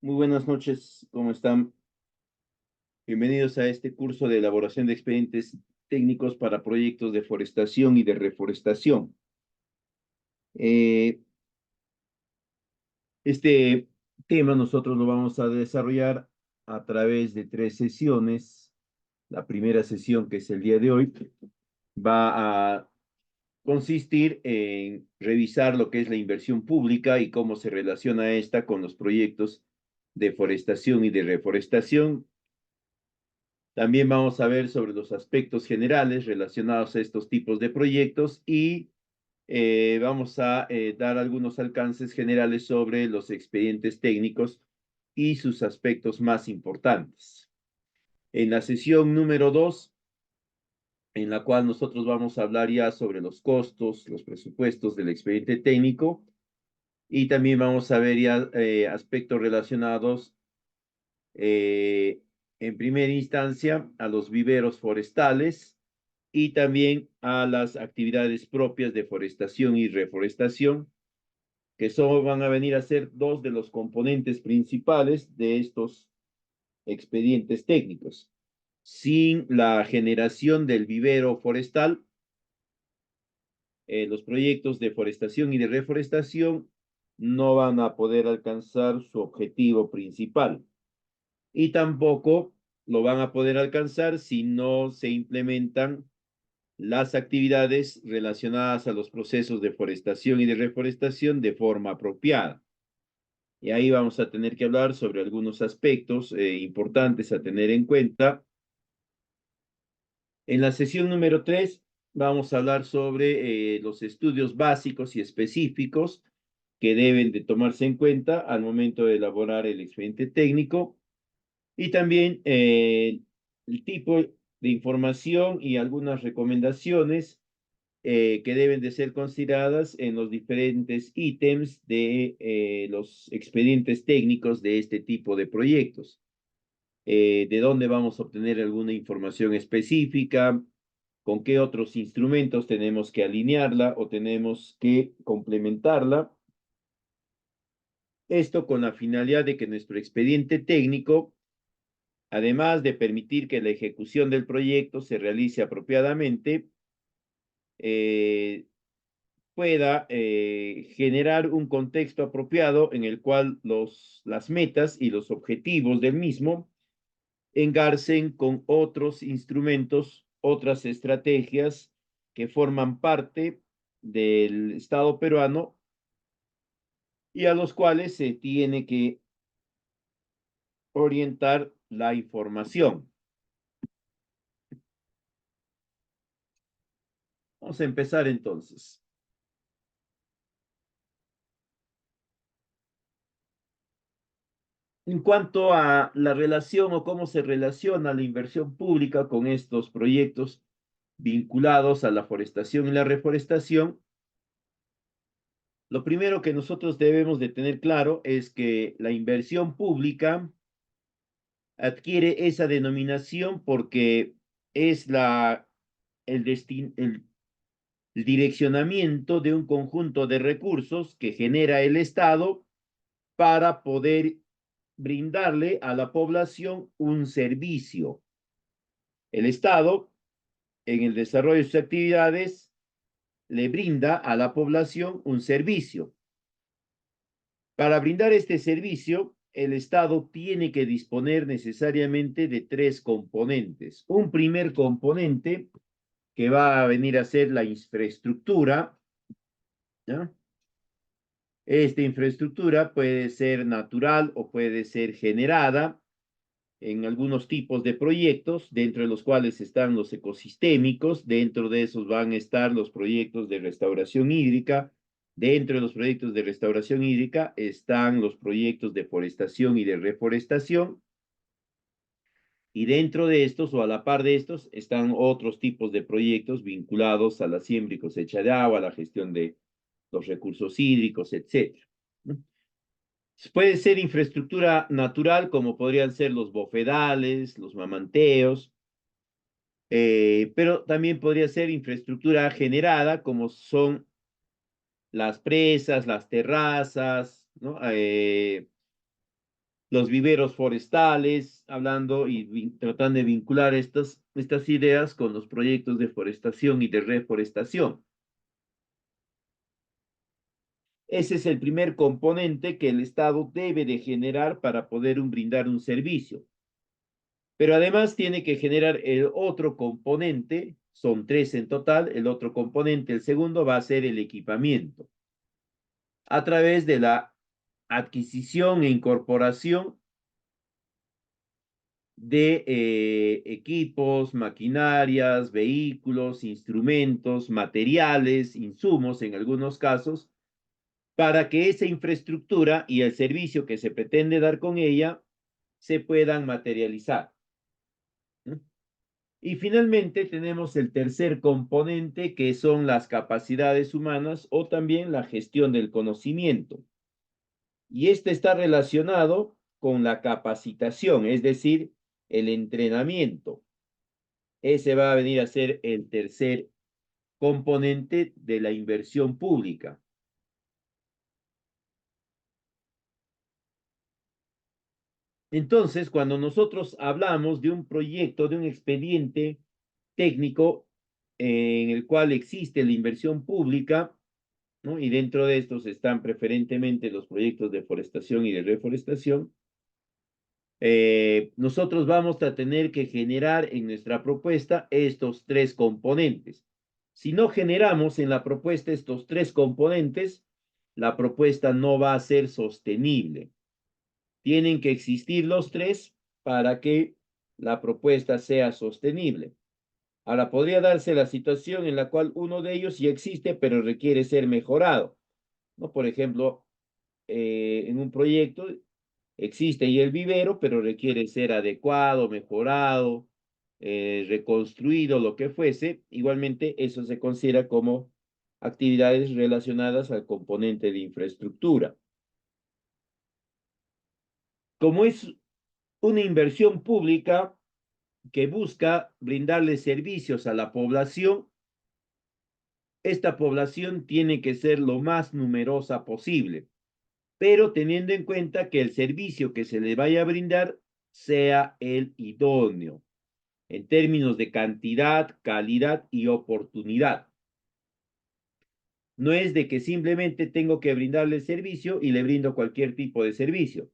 Muy buenas noches, ¿cómo están? Bienvenidos a este curso de elaboración de expedientes técnicos para proyectos de forestación y de reforestación. Eh, este tema nosotros lo vamos a desarrollar a través de 3 sesiones. La primera sesión, que es el día de hoy, va a consistir en revisar lo que es la inversión pública y cómo se relaciona esta con los proyectos de forestación y de reforestación. También vamos a ver sobre los aspectos generales relacionados a estos tipos de proyectos y vamos a dar algunos alcances generales sobre los expedientes técnicos y sus aspectos más importantes. En la sesión número 2, en la cual nosotros vamos a hablar ya sobre los costos, los presupuestos del expediente técnico, y también vamos a ver ya aspectos relacionados eh, en primera instancia a los viveros forestales y también a las actividades propias de forestación y reforestación, que van a venir a ser dos de los componentes principales de estos expedientes técnicos. Sin la generación del vivero forestal, los proyectos de forestación y de reforestación no van a poder alcanzar su objetivo principal. Y tampoco lo van a poder alcanzar si no se implementan las actividades relacionadas a los procesos de forestación y de reforestación de forma apropiada. Y ahí vamos a tener que hablar sobre algunos aspectos importantes a tener en cuenta. En la sesión número 3 vamos a hablar sobre los estudios básicos y específicos que deben de tomarse en cuenta al momento de elaborar el expediente técnico. Y también el tipo de información y algunas recomendaciones que deben de ser consideradas en los diferentes ítems de los expedientes técnicos de este tipo de proyectos. De dónde vamos a obtener alguna información específica, con qué otros instrumentos tenemos que alinearla o tenemos que complementarla. Esto con la finalidad de que nuestro expediente técnico, además de permitir que la ejecución del proyecto se realice apropiadamente, eh, pueda generar un contexto apropiado en el cual las metas y los objetivos del mismo engarcen con otros instrumentos, otras estrategias que forman parte del Estado peruano y a los cuales se tiene que orientar la información. Vamos a empezar entonces. En cuanto a la relación o cómo se relaciona la inversión pública con estos proyectos vinculados a la forestación y la reforestación, lo primero que nosotros debemos de tener claro es que la inversión pública adquiere esa denominación porque es el direccionamiento de un conjunto de recursos que genera el Estado para poder brindarle a la población un servicio. El Estado, en el desarrollo de sus actividades, le brinda a la población un servicio. Para brindar este servicio, el Estado tiene que disponer necesariamente de 3 componentes. Un primer componente que va a venir a ser la infraestructura, ¿no? Esta infraestructura puede ser natural o puede ser generada en algunos tipos de proyectos, dentro de los cuales están los ecosistémicos, dentro de esos van a estar los proyectos de restauración hídrica, dentro de los proyectos de restauración hídrica están los proyectos de forestación y de reforestación, y dentro de estos o a la par de estos están otros tipos de proyectos vinculados a la siembra y cosecha de agua, a la gestión de los recursos hídricos, etcétera. Puede ser infraestructura natural, como podrían ser los bofedales, los mamanteos, pero también podría ser infraestructura generada, como son las presas, las terrazas, ¿no? los viveros forestales, hablando y tratando de vincular estas ideas con los proyectos de forestación y de reforestación. Ese es el primer componente que el Estado debe de generar para poder brindar un servicio. Pero además tiene que generar el otro componente, son tres en total, el otro componente, el segundo, va a ser el equipamiento, a través de la adquisición e incorporación de equipos, maquinarias, vehículos, instrumentos, materiales, insumos en algunos casos, para que esa infraestructura y el servicio que se pretende dar con ella se puedan materializar. Y finalmente tenemos el tercer componente, que son las capacidades humanas o también la gestión del conocimiento. Y este está relacionado con la capacitación, es decir, el entrenamiento. Ese va a venir a ser el tercer componente de la inversión pública. Entonces, cuando nosotros hablamos de un proyecto, de un expediente técnico en el cual existe la inversión pública, ¿no? Y dentro de estos están preferentemente los proyectos de forestación y de reforestación, nosotros vamos a tener que generar en nuestra propuesta estos tres componentes. Si no generamos en la propuesta estos tres componentes, la propuesta no va a ser sostenible. Tienen que existir los tres para que la propuesta sea sostenible. Ahora, podría darse la situación en la cual uno de ellos ya existe, pero requiere ser mejorado, ¿no? Por ejemplo, en un proyecto existe ya el vivero, pero requiere ser adecuado, mejorado, reconstruido, lo que fuese. Igualmente, eso se considera como actividades relacionadas al componente de infraestructura. Como es una inversión pública que busca brindarle servicios a la población, esta población tiene que ser lo más numerosa posible, pero teniendo en cuenta que el servicio que se le vaya a brindar sea el idóneo en términos de cantidad, calidad y oportunidad. No es de que simplemente tengo que brindarle el servicio y le brindo cualquier tipo de servicio,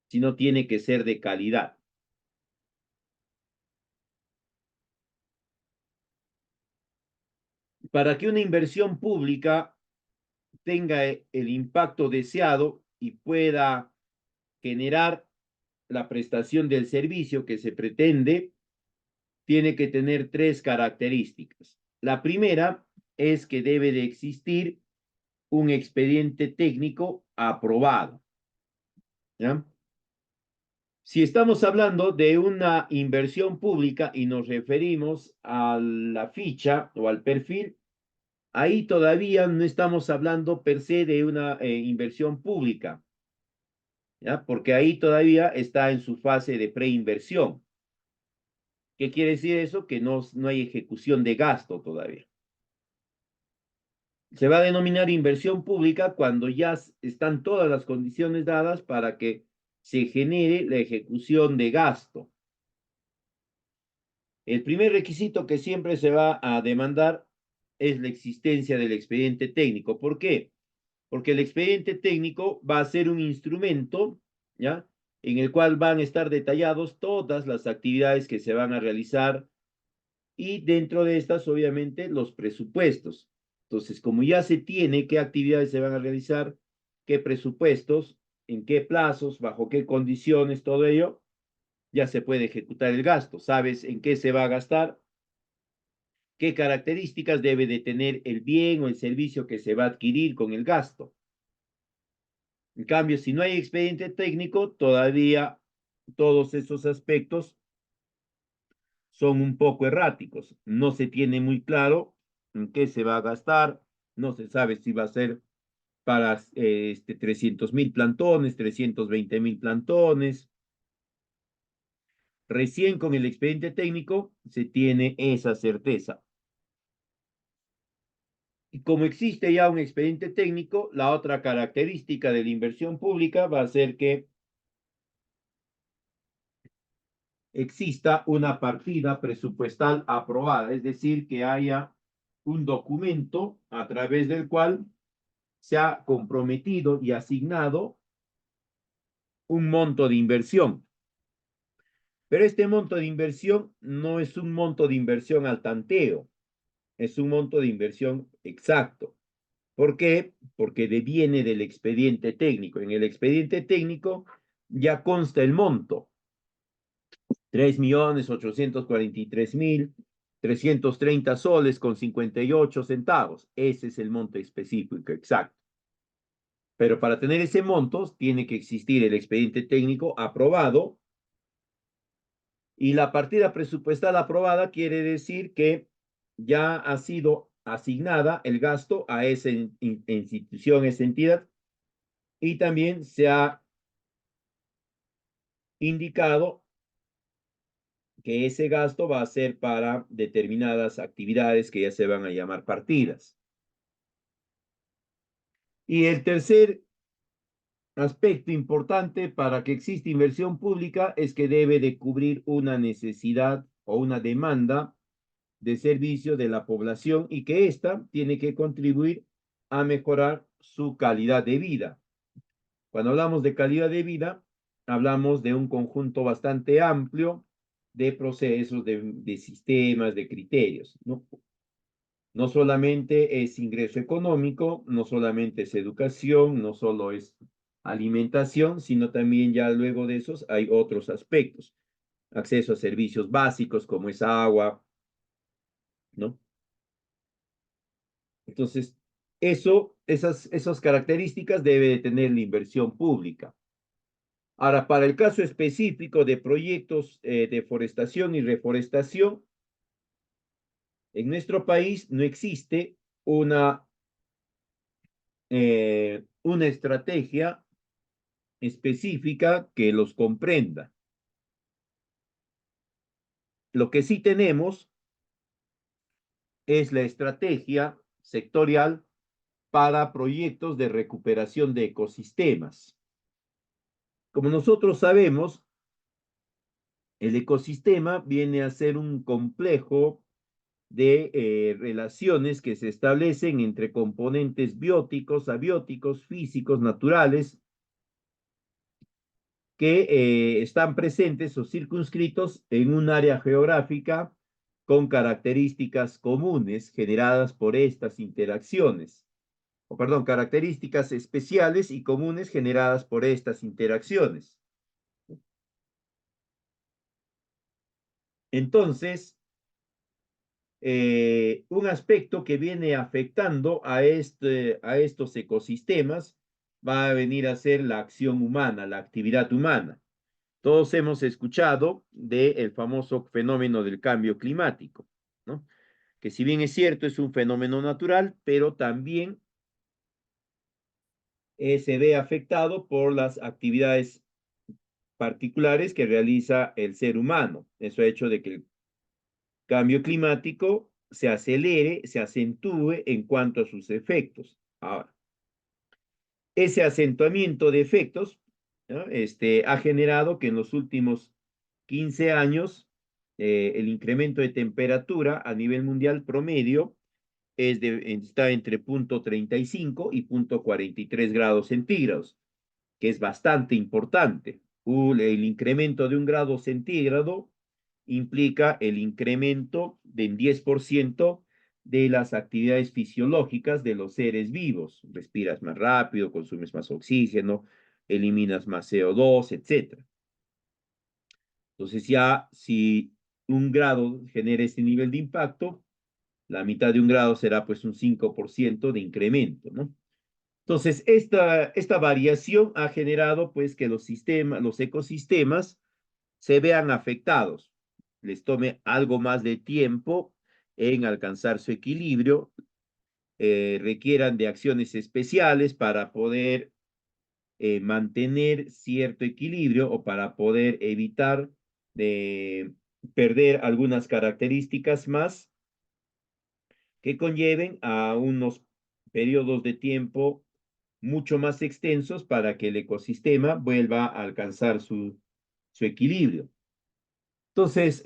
sino tiene que ser de calidad. Para que una inversión pública tenga el impacto deseado y pueda generar la prestación del servicio que se pretende, tiene que tener tres características. La primera es que debe de existir un expediente técnico aprobado, ¿ya? Si estamos hablando de una inversión pública y nos referimos a la ficha o al perfil, ahí todavía no estamos hablando per se de una inversión pública, ¿ya? Porque ahí todavía está en su fase de preinversión. ¿Qué quiere decir eso? Que no hay ejecución de gasto todavía. Se va a denominar inversión pública cuando ya están todas las condiciones dadas para que se genere la ejecución de gasto. El primer requisito que siempre se va a demandar es la existencia del expediente técnico. ¿Por qué? Porque el expediente técnico va a ser un instrumento, ¿ya? En el cual van a estar detallados todas las actividades que se van a realizar y dentro de estas, obviamente, los presupuestos. Entonces, como ya se tiene qué actividades se van a realizar, qué presupuestos, en qué plazos, bajo qué condiciones, todo ello, ya se puede ejecutar el gasto. Sabes en qué se va a gastar, qué características debe de tener el bien o el servicio que se va a adquirir con el gasto. En cambio, si no hay expediente técnico, todavía todos esos aspectos son un poco erráticos. No se tiene muy claro en qué se va a gastar, no se sabe si va a ser para 300.000 plantones, 320.000 plantones. Recién con el expediente técnico se tiene esa certeza. Y como existe ya un expediente técnico, la otra característica de la inversión pública va a ser que exista una partida presupuestal aprobada, es decir, que haya un documento a través del cual se ha comprometido y asignado un monto de inversión. Pero este monto de inversión no es un monto de inversión al tanteo, es un monto de inversión exacto. ¿Por qué? Porque deviene del expediente técnico. En el expediente técnico ya consta el monto, 3.843.330 soles con 58 centavos. Ese es el monto específico exacto. Pero para tener ese monto tiene que existir el expediente técnico aprobado y la partida presupuestal aprobada quiere decir que ya ha sido asignada el gasto a esa institución, esa entidad, y también se ha indicado que ese gasto va a ser para determinadas actividades que ya se van a llamar partidas. Y el tercer aspecto importante para que exista inversión pública es que debe de cubrir una necesidad o una demanda de servicio de la población y que ésta tiene que contribuir a mejorar su calidad de vida. Cuando hablamos de calidad de vida, hablamos de un conjunto bastante amplio de procesos, de sistemas, de criterios, ¿no? No solamente es ingreso económico, no solamente es educación, no solo es alimentación, sino también ya luego de esos hay otros aspectos. Acceso a servicios básicos como es agua, ¿no? Entonces, esas características debe de tener la inversión pública. Ahora, para el caso específico de proyectos de forestación y reforestación, en nuestro país no existe una estrategia específica que los comprenda. Lo que sí tenemos es la estrategia sectorial para proyectos de recuperación de ecosistemas. Como nosotros sabemos, el ecosistema viene a ser un complejo de relaciones que se establecen entre componentes bióticos, abióticos, físicos, naturales, que están presentes o circunscritos en un área geográfica con características comunes generadas por estas interacciones, o perdón, características especiales y comunes generadas por estas interacciones. Entonces, un aspecto que viene afectando a estos ecosistemas va a venir a ser la acción humana, la actividad humana. Todos hemos escuchado del famoso fenómeno del cambio climático, ¿no? Que si bien es cierto, es un fenómeno natural, pero también se ve afectado por las actividades particulares que realiza el ser humano. Eso ha hecho de que el cambio climático se acelere, se acentúe en cuanto a sus efectos. Ahora, ese acentuamiento de efectos, ¿no? Ha generado que en los últimos 15 años el incremento de temperatura a nivel mundial promedio está entre 0.35 y 0.43 grados centígrados, que es bastante importante. El incremento de 1 grado centígrado implica el incremento del 10% de las actividades fisiológicas de los seres vivos. Respiras más rápido, consumes más oxígeno, eliminas más CO2, etc. Entonces ya si 1 grado genera este nivel de impacto, la mitad de 1 grado será pues un 5% de incremento, ¿no? Entonces, esta variación ha generado pues que los ecosistemas se vean afectados, les tome algo más de tiempo en alcanzar su equilibrio, requieran de acciones especiales para poder mantener cierto equilibrio o para poder evitar perder algunas características más que conlleven a unos periodos de tiempo mucho más extensos para que el ecosistema vuelva a alcanzar su equilibrio. Entonces,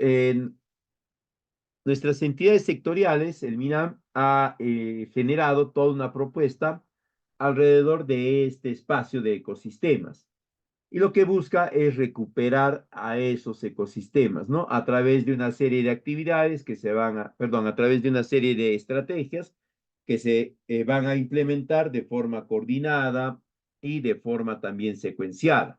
nuestras entidades sectoriales, el MINAM, ha generado toda una propuesta alrededor de este espacio de ecosistemas. Y lo que busca es recuperar a esos ecosistemas, ¿no? A través de una serie de actividades que se van a, perdón, a través de una serie de estrategias que se van a implementar de forma coordinada y de forma también secuenciada.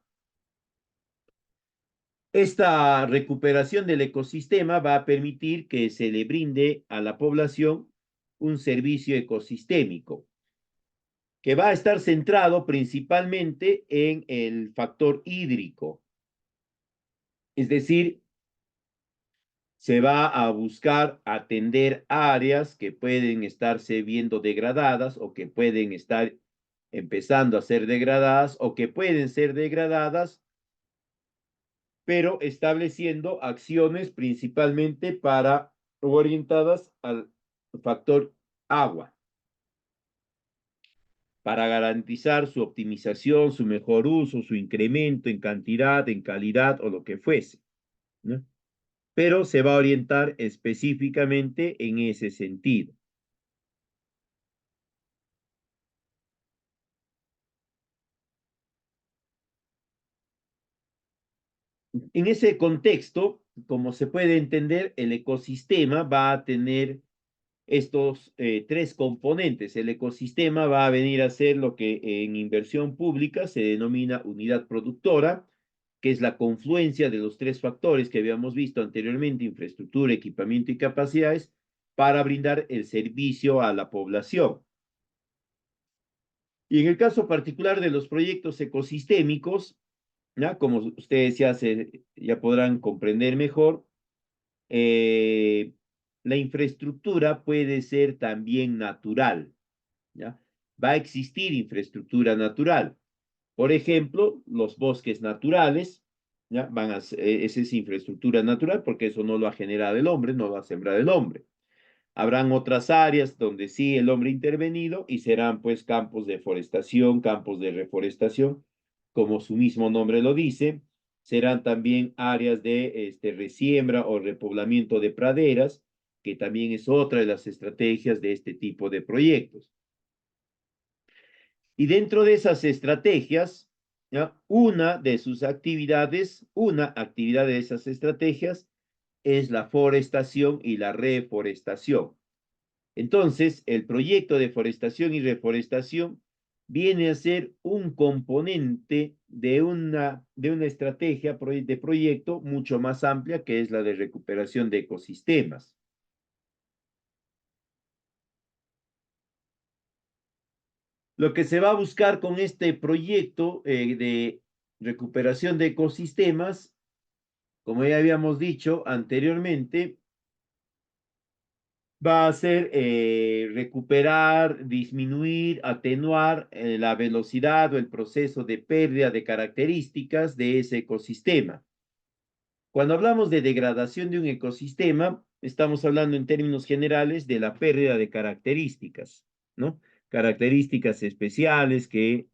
Esta recuperación del ecosistema va a permitir que se le brinde a la población un servicio ecosistémico que va a estar centrado principalmente en el factor hídrico, es decir, se va a buscar atender áreas que pueden estarse viendo degradadas o que pueden estar empezando a ser degradadas o que pueden ser degradadas, pero estableciendo acciones principalmente para orientadas al factor agua, para garantizar su optimización, su mejor uso, su incremento en cantidad, en calidad o lo que fuese, ¿no? Pero se va a orientar específicamente en ese sentido. En ese contexto, como se puede entender, el ecosistema va a tener estos tres componentes. El ecosistema va a venir a ser lo que en inversión pública se denomina unidad productora, que es la confluencia de los tres factores que habíamos visto anteriormente, infraestructura, equipamiento y capacidades, para brindar el servicio a la población. Y en el caso particular de los proyectos ecosistémicos, ¿ya? Como ustedes ya podrán comprender mejor, eh, la infraestructura puede ser también natural, ¿ya? Va a existir infraestructura natural. Por ejemplo, los bosques naturales, ¿ya? Esa es infraestructura natural porque eso no lo ha generado el hombre, no lo ha sembrado el hombre. Habrán otras áreas donde sí el hombre ha intervenido y serán pues campos de forestación, campos de reforestación, como su mismo nombre lo dice. Serán también áreas de resiembra o repoblamiento de praderas, que también es otra de las estrategias de este tipo de proyectos. Y dentro de esas estrategias, ¿ya? Una actividad de esas estrategias es la forestación y la reforestación. Entonces, el proyecto de forestación y reforestación viene a ser un componente de una estrategia de proyecto mucho más amplia que es la de recuperación de ecosistemas. Lo que se va a buscar con este proyecto de recuperación de ecosistemas, como ya habíamos dicho anteriormente, va a ser recuperar, disminuir, atenuar la velocidad o el proceso de pérdida de características de ese ecosistema. Cuando hablamos de degradación de un ecosistema, estamos hablando en términos generales de la pérdida de características, ¿no? Características especiales que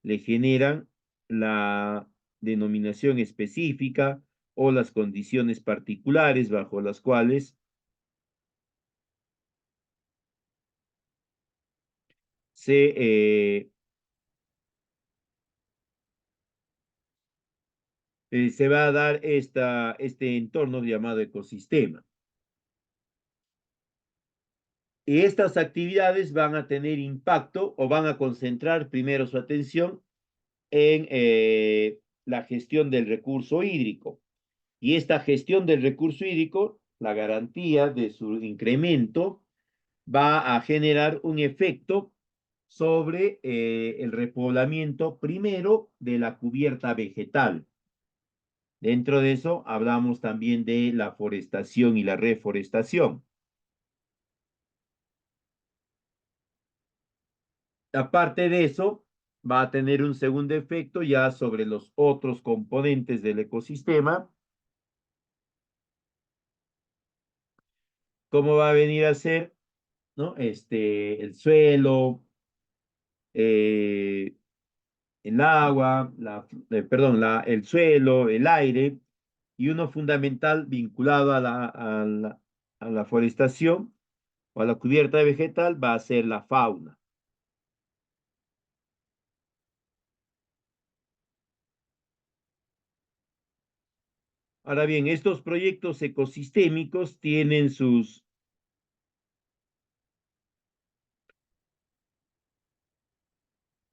le generan la denominación específica o las condiciones particulares bajo las cuales se, se va a dar este entorno llamado ecosistema. Y estas actividades van a tener impacto o van a concentrar primero su atención en la gestión del recurso hídrico. Y esta gestión del recurso hídrico, la garantía de su incremento, va a generar un efecto sobre el repoblamiento primero de la cubierta vegetal. Dentro de eso hablamos también de la forestación y la reforestación. Aparte de eso, va a tener un segundo efecto ya sobre los otros componentes del ecosistema, cómo va a venir a ser, ¿no? El suelo, eh, el agua, el suelo, el aire, y uno fundamental vinculado a la forestación o a la cubierta vegetal va a ser la fauna. Ahora bien, estos proyectos ecosistémicos tienen sus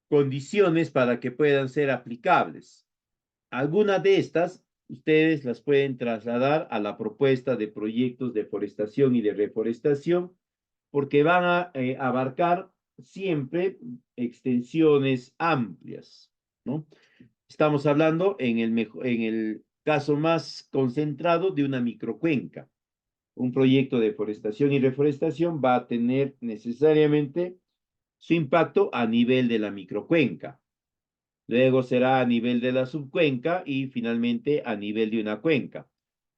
condiciones para que puedan ser aplicables. Algunas de estas ustedes las pueden trasladar a la propuesta de proyectos de forestación y de reforestación, porque van a abarcar siempre extensiones amplias, ¿no? Estamos hablando en el caso más concentrado de una microcuenca. Un proyecto de forestación y reforestación va a tener necesariamente su impacto a nivel de la microcuenca. Luego será a nivel de la subcuenca y finalmente a nivel de una cuenca.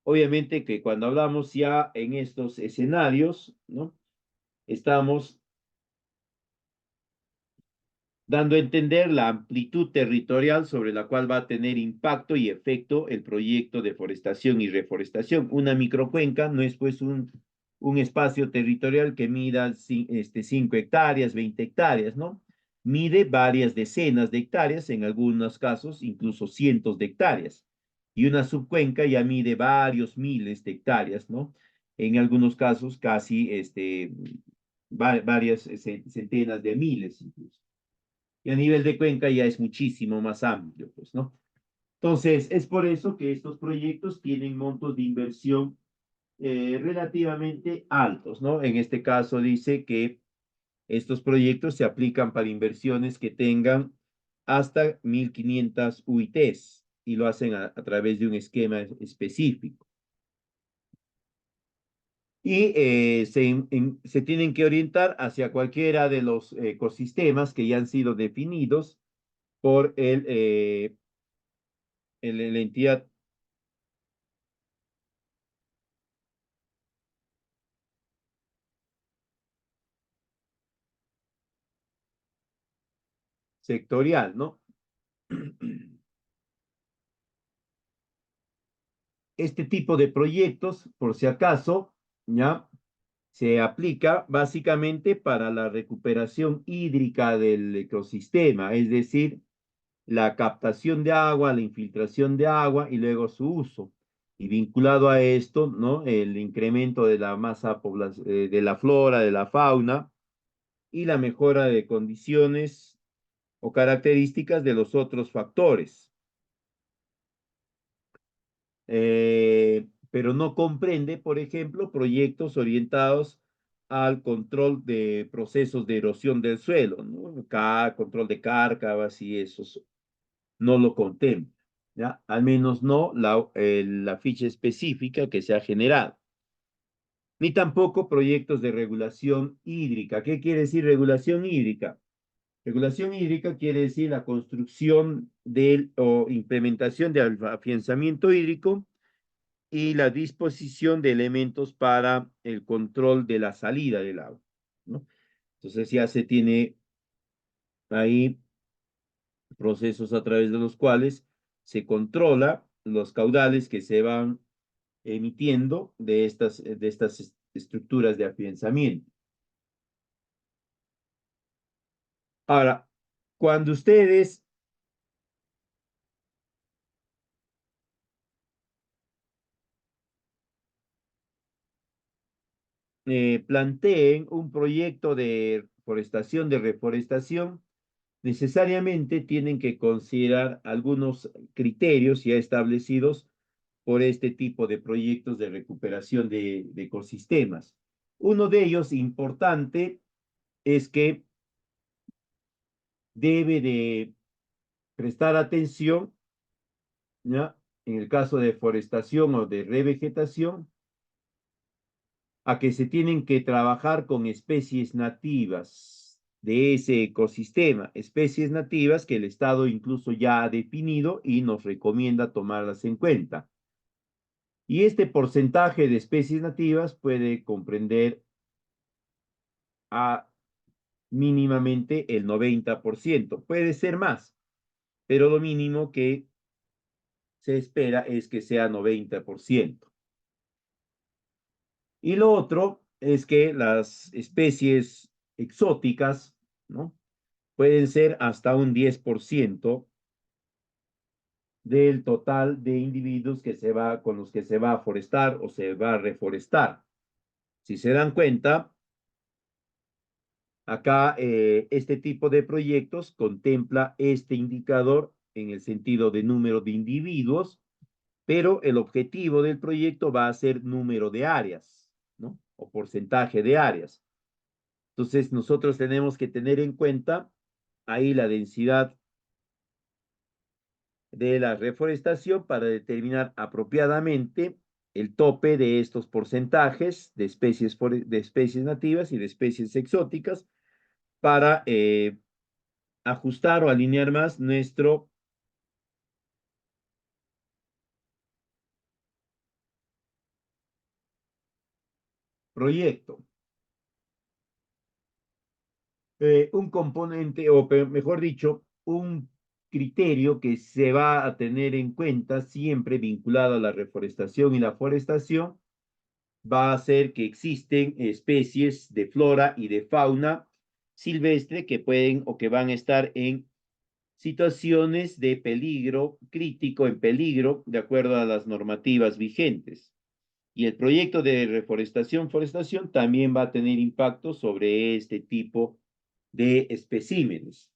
Obviamente que cuando hablamos ya en estos escenarios, ¿no? Estamos dando a entender la amplitud territorial sobre la cual va a tener impacto y efecto el proyecto de forestación y reforestación. Una microcuenca no es pues un espacio territorial que mida 5 hectáreas, 20 hectáreas, ¿no? Mide varias decenas de hectáreas, en algunos casos incluso cientos de hectáreas. Y una subcuenca ya mide varios miles de hectáreas, ¿no? En algunos casos casi varias centenas de miles incluso. Y a nivel de cuenca ya es muchísimo más amplio, pues, ¿no? Entonces, es por eso que estos proyectos tienen montos de inversión relativamente altos, ¿no? En este caso dice que estos proyectos se aplican para inversiones que tengan hasta 1.500 UITs y lo hacen a través de un esquema específico. Y se tienen que orientar hacia cualquiera de los ecosistemas que ya han sido definidos por la entidad sectorial, ¿no? Este tipo de proyectos, por si acaso, ya se aplica básicamente para la recuperación hídrica del ecosistema, es decir, la captación de agua, la infiltración de agua y luego su uso. Y vinculado a esto, ¿no? El incremento de la masa de la flora, de la fauna y la mejora de condiciones o características de los otros factores. Pero no comprende, por ejemplo, proyectos orientados al control de procesos de erosión del suelo, ¿no? Control de cárcavas y esos no lo contempla, ¿ya? Al menos no la ficha específica que se ha generado. Ni tampoco proyectos de regulación hídrica. ¿Qué quiere decir regulación hídrica? Regulación hídrica quiere decir la construcción o implementación del afianzamiento hídrico y la disposición de elementos para el control de la salida del agua, ¿no? Entonces ya se tiene ahí procesos a través de los cuales se controla los caudales que se van emitiendo de estas estructuras de afianzamiento. Ahora, cuando ustedes planteen un proyecto de forestación, de reforestación, necesariamente tienen que considerar algunos criterios ya establecidos por este tipo de proyectos de recuperación de ecosistemas. Uno de ellos importante es que debe de prestar atención, ¿ya? En el caso de forestación o de revegetación, a que se tienen que trabajar con especies nativas de ese ecosistema, especies nativas que el Estado incluso ya ha definido y nos recomienda tomarlas en cuenta. Y este porcentaje de especies nativas puede comprender a mínimamente el 90%. Puede ser más, pero lo mínimo que se espera es que sea 90%. Y lo otro es que las especies exóticas, ¿no? Pueden ser hasta un 10% del total de individuos con los que se va a forestar o se va a reforestar. Si se dan cuenta, acá este tipo de proyectos contempla este indicador en el sentido de número de individuos, pero el objetivo del proyecto va a ser número de áreas, ¿no? O porcentaje de áreas. Entonces, nosotros tenemos que tener en cuenta ahí la densidad de la reforestación para determinar apropiadamente el tope de estos porcentajes de especies nativas y de especies exóticas para ajustar o alinear más nuestro proyecto. Un componente, o mejor dicho, un criterio que se va a tener en cuenta siempre vinculado a la reforestación y la forestación va a ser que existen especies de flora y de fauna silvestre que pueden o que van a estar en situaciones de peligro crítico, en peligro, de acuerdo a las normativas vigentes. Y el proyecto de forestación también va a tener impacto sobre este tipo de especímenes.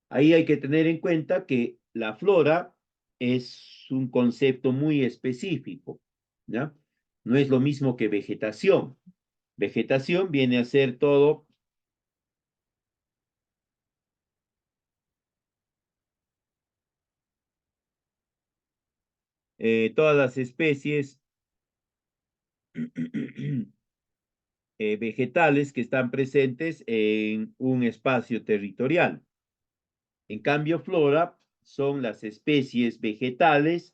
Ahí hay que tener en cuenta que la flora es un concepto muy específico, ¿ya? No es lo mismo que vegetación. Vegetación viene a ser todas las especies vegetales que están presentes en un espacio territorial. En cambio, flora son las especies vegetales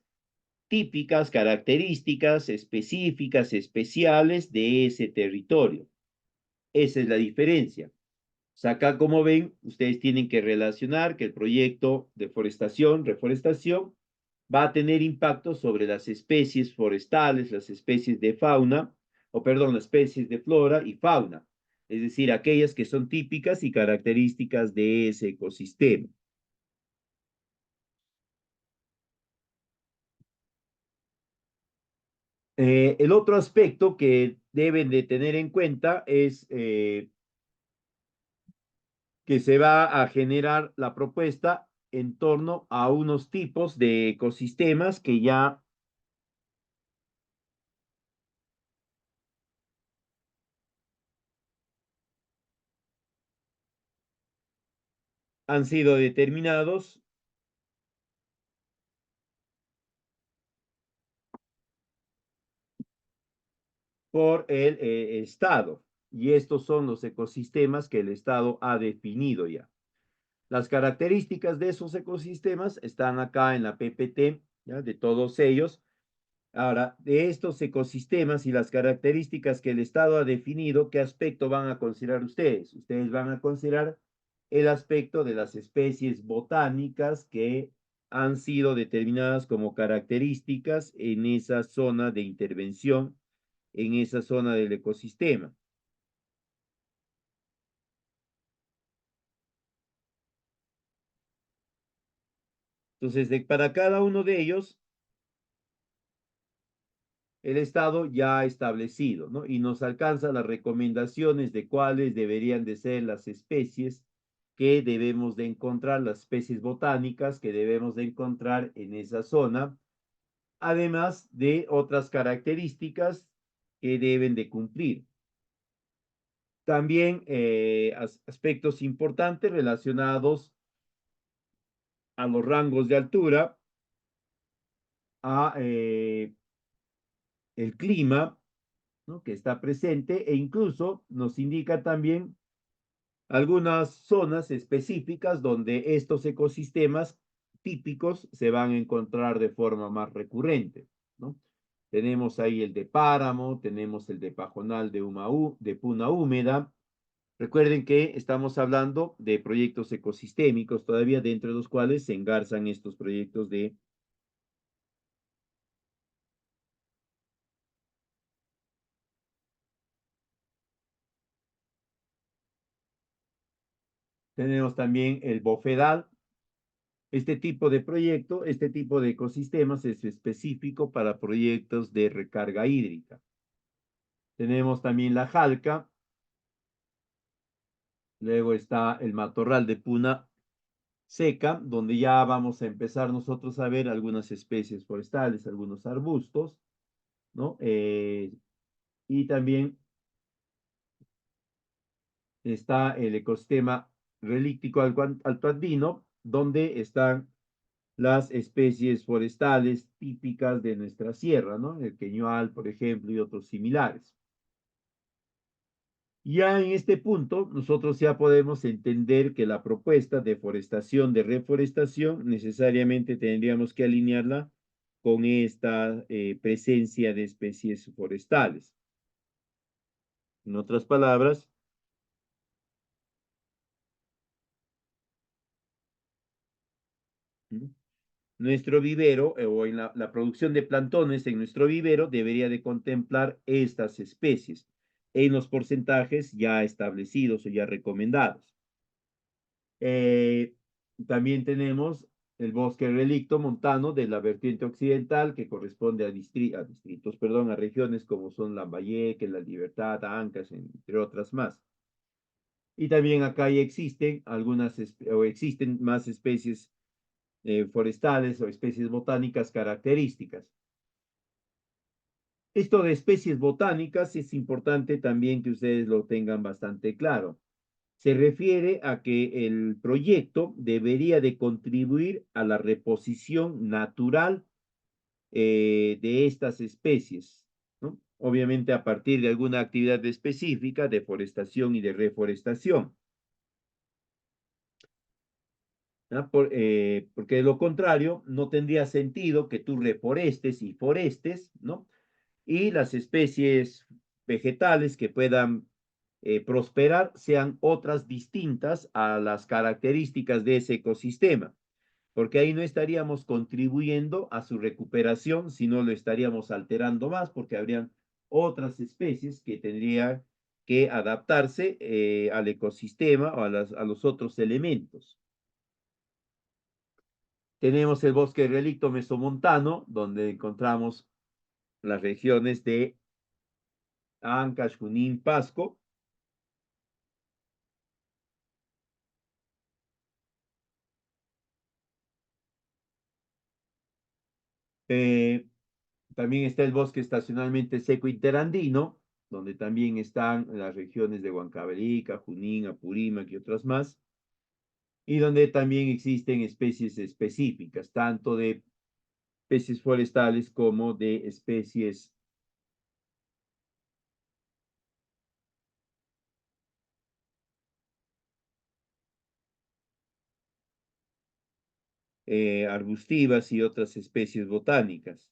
típicas, características específicas, especiales de ese territorio. Esa es la diferencia. O sea, acá, como ven, ustedes tienen que relacionar que el proyecto de reforestación, va a tener impacto sobre las especies forestales, las especies de fauna, o perdón, las especies de flora y fauna, es decir, aquellas que son típicas y características de ese ecosistema. El otro aspecto que deben de tener en cuenta es que se va a generar la propuesta en torno a unos tipos de ecosistemas que ya han sido determinados por el Estado. Y estos son los ecosistemas que el Estado ha definido ya. Las características de esos ecosistemas están acá en la PPT, ¿ya? De todos ellos. Ahora, de estos ecosistemas y las características que el Estado ha definido, ¿qué aspecto van a considerar ustedes? Ustedes van a considerar el aspecto de las especies botánicas que han sido determinadas como características en esa zona de intervención, en esa zona del ecosistema. Entonces, para cada uno de ellos, el Estado ya ha establecido, ¿no? Y nos alcanza las recomendaciones de cuáles deberían de ser las especies que debemos de encontrar, las especies botánicas que debemos de encontrar en esa zona, además de otras características que deben de cumplir. También aspectos importantes relacionados a los rangos de altura, a el clima, ¿no? Que está presente e incluso nos indica también algunas zonas específicas donde estos ecosistemas típicos se van a encontrar de forma más recurrente, ¿no? Tenemos ahí el de páramo, tenemos el de pajonal de puna húmeda. Recuerden que estamos hablando de proyectos ecosistémicos todavía dentro de los cuales se engarzan estos proyectos de Tenemos también el bofedal. Este tipo de proyecto, este tipo de ecosistemas es específico para proyectos de recarga hídrica. Tenemos también la jalca. Luego está el matorral de puna seca, donde ya vamos a empezar nosotros a ver algunas especies forestales, algunos arbustos, ¿no? Y también está el ecosistema relíctico altoandino, donde están las especies forestales típicas de nuestra sierra, ¿no? El queñual, por ejemplo, y otros similares. Ya en este punto, nosotros ya podemos entender que la propuesta de forestación, de reforestación, necesariamente tendríamos que alinearla con esta presencia de especies forestales. En otras palabras, ¿no? Nuestro vivero o en la producción de plantones en nuestro vivero debería de contemplar estas especies en los porcentajes ya establecidos o ya recomendados. Eh, También tenemos el bosque relicto montano de la vertiente occidental que corresponde a distritos, perdón, a regiones como son Lambayeque, La Libertad, Ancash, entre otras más. Y también acá ya existen o existen más especies forestales o especies botánicas características. Esto de especies botánicas es importante también que ustedes lo tengan bastante claro. Se refiere a que el proyecto debería de contribuir a la reposición natural de estas especies, ¿no? Obviamente a partir de alguna actividad específica de forestación y de reforestación. ¿No? Porque de lo contrario no tendría sentido que tú reforestes y forestes, ¿no? Y las especies vegetales que puedan prosperar sean otras distintas a las características de ese ecosistema, porque ahí no estaríamos contribuyendo a su recuperación, sino lo estaríamos alterando más, porque habrían otras especies que tendrían que adaptarse al ecosistema o a los otros elementos. Tenemos el bosque relicto mesomontano, donde encontramos las regiones de Ancash, Junín, Pasco. Eh, También está el bosque estacionalmente seco interandino, donde también están las regiones de Huancavelica, Junín, Apurímac y otras más, y donde también existen especies específicas, tanto de especies forestales como de especies arbustivas y otras especies botánicas.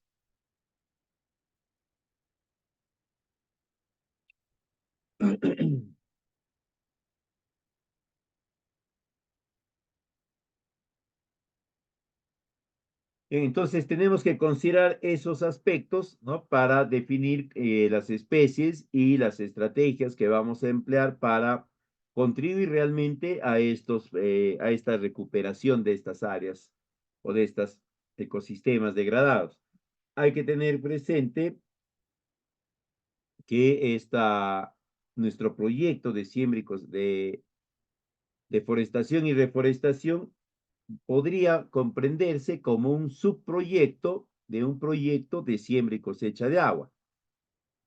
Entonces tenemos que considerar esos aspectos, ¿no? Para definir las especies y las estrategias que vamos a emplear para contribuir realmente a esta recuperación de estas áreas o de estos ecosistemas degradados. Hay que tener presente que nuestro proyecto de siembra de deforestación y reforestación podría comprenderse como un subproyecto de un proyecto de siembra y cosecha de agua.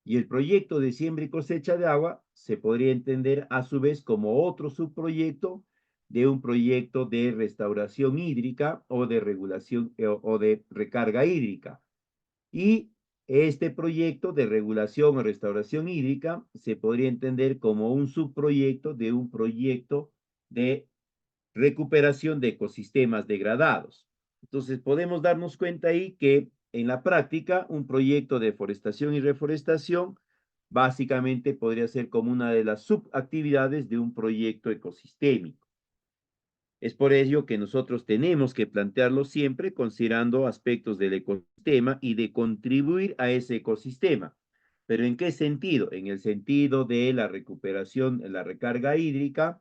Y el proyecto de siembra y cosecha de agua se podría entender a su vez como otro subproyecto de un proyecto de restauración hídrica o de regulación o de recarga hídrica. Y este proyecto de regulación o restauración hídrica se podría entender como un subproyecto de un proyecto de recuperación de ecosistemas degradados. Entonces, podemos darnos cuenta ahí que en la práctica un proyecto de forestación y reforestación básicamente podría ser como una de las subactividades de un proyecto ecosistémico. Es por ello que nosotros tenemos que plantearlo siempre considerando aspectos del ecosistema y de contribuir a ese ecosistema. ¿Pero en qué sentido? En el sentido de la recuperación, la recarga hídrica,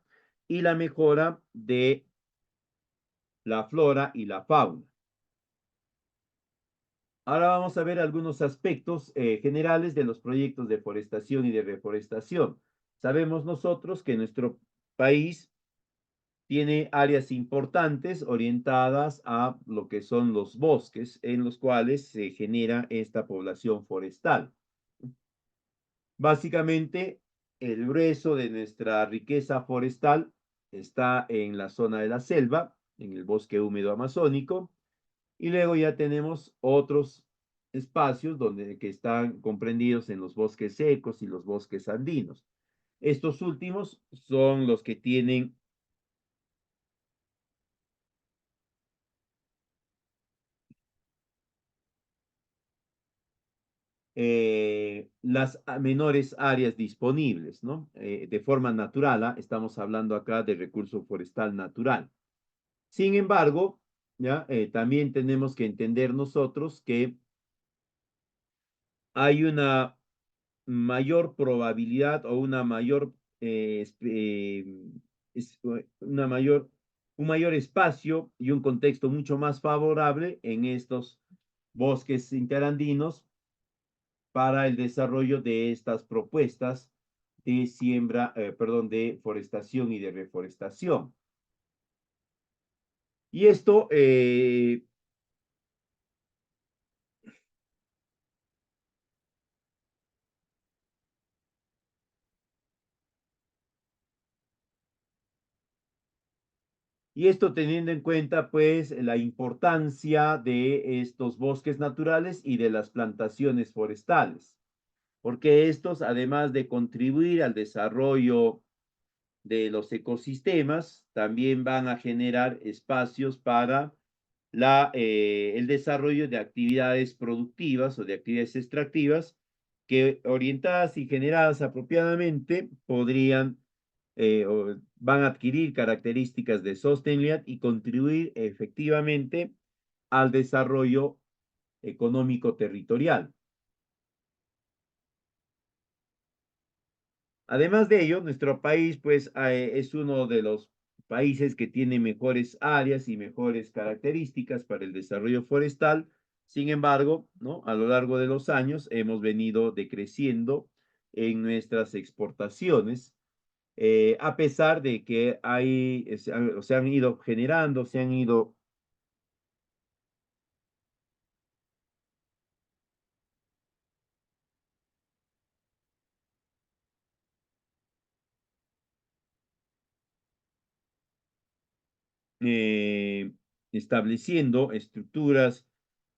y la mejora de la flora y la fauna. Ahora vamos a ver algunos aspectos generales de los proyectos de forestación y de reforestación. Sabemos nosotros que nuestro país tiene áreas importantes orientadas a lo que son los bosques en los cuales se genera esta población forestal. Básicamente, el grueso de nuestra riqueza forestal está en la zona de la selva, en el bosque húmedo amazónico, y luego ya tenemos otros espacios que están comprendidos en los bosques secos y los bosques andinos. Estos últimos son los que tienen las menores áreas disponibles, ¿no? De forma natural, ¿ah? Estamos hablando acá de recurso forestal natural. Sin embargo, ¿ya? También tenemos que entender nosotros que hay una mayor probabilidad o una mayor, es- una mayor, un mayor espacio y un contexto mucho más favorable en estos bosques interandinos para el desarrollo de estas propuestas de siembra, perdón, de forestación y de reforestación. Y esto teniendo en cuenta, pues, la importancia de estos bosques naturales y de las plantaciones forestales, porque estos, además de contribuir al desarrollo de los ecosistemas, también van a generar espacios para el desarrollo de actividades productivas o de actividades extractivas que orientadas y generadas apropiadamente podrían o van a adquirir características de sostenibilidad y contribuir efectivamente al desarrollo económico territorial. Además de ello, nuestro país pues es uno de los países que tiene mejores áreas y mejores características para el desarrollo forestal. Sin embargo, ¿no? A lo largo de los años hemos venido decreciendo en nuestras exportaciones, a pesar de que se han ido generando, se han ido eh, estableciendo estructuras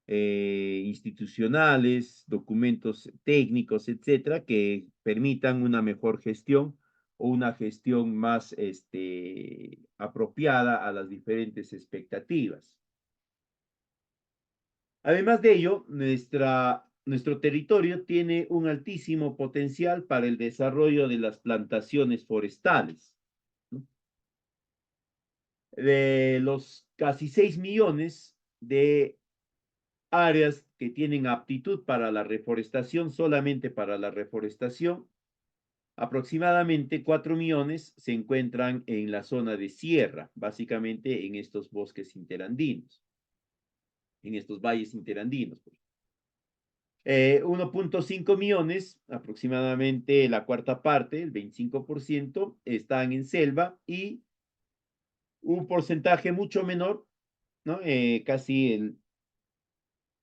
institucionales, documentos técnicos, etcétera, que permitan una mejor gestión o una gestión más apropiada a las diferentes expectativas. Además de ello, nuestro territorio tiene un altísimo potencial para el desarrollo de las plantaciones forestales, ¿no? De los casi 6 millones de áreas que tienen aptitud para la reforestación, solamente para la reforestación, aproximadamente 4 millones se encuentran en la zona de sierra, básicamente en estos bosques interandinos, en estos valles interandinos. 1.5 millones, aproximadamente la cuarta parte, el 25%, están en selva y un porcentaje mucho menor, ¿no? Casi el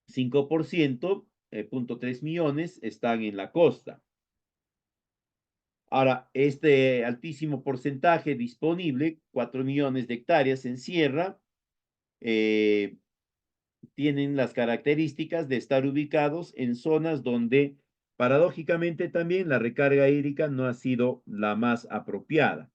5%, 0.3 millones, están en la costa. Ahora, este altísimo porcentaje disponible, 4 millones de hectáreas en sierra, eh, tienen las características de estar ubicados en zonas donde, paradójicamente también, la recarga hídrica no ha sido la más apropiada.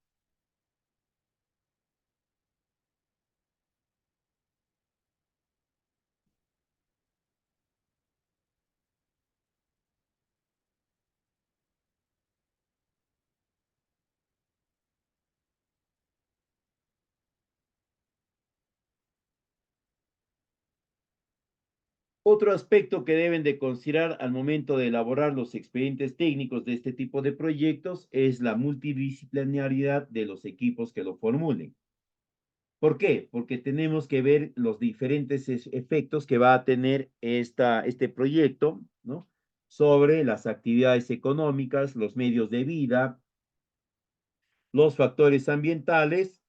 Otro aspecto que deben de considerar al momento de elaborar los expedientes técnicos de este tipo de proyectos es la multidisciplinaridad de los equipos que lo formulen. ¿Por qué? Porque tenemos que ver los diferentes efectos que va a tener este proyecto, ¿no? Sobre las actividades económicas, los medios de vida, los factores ambientales.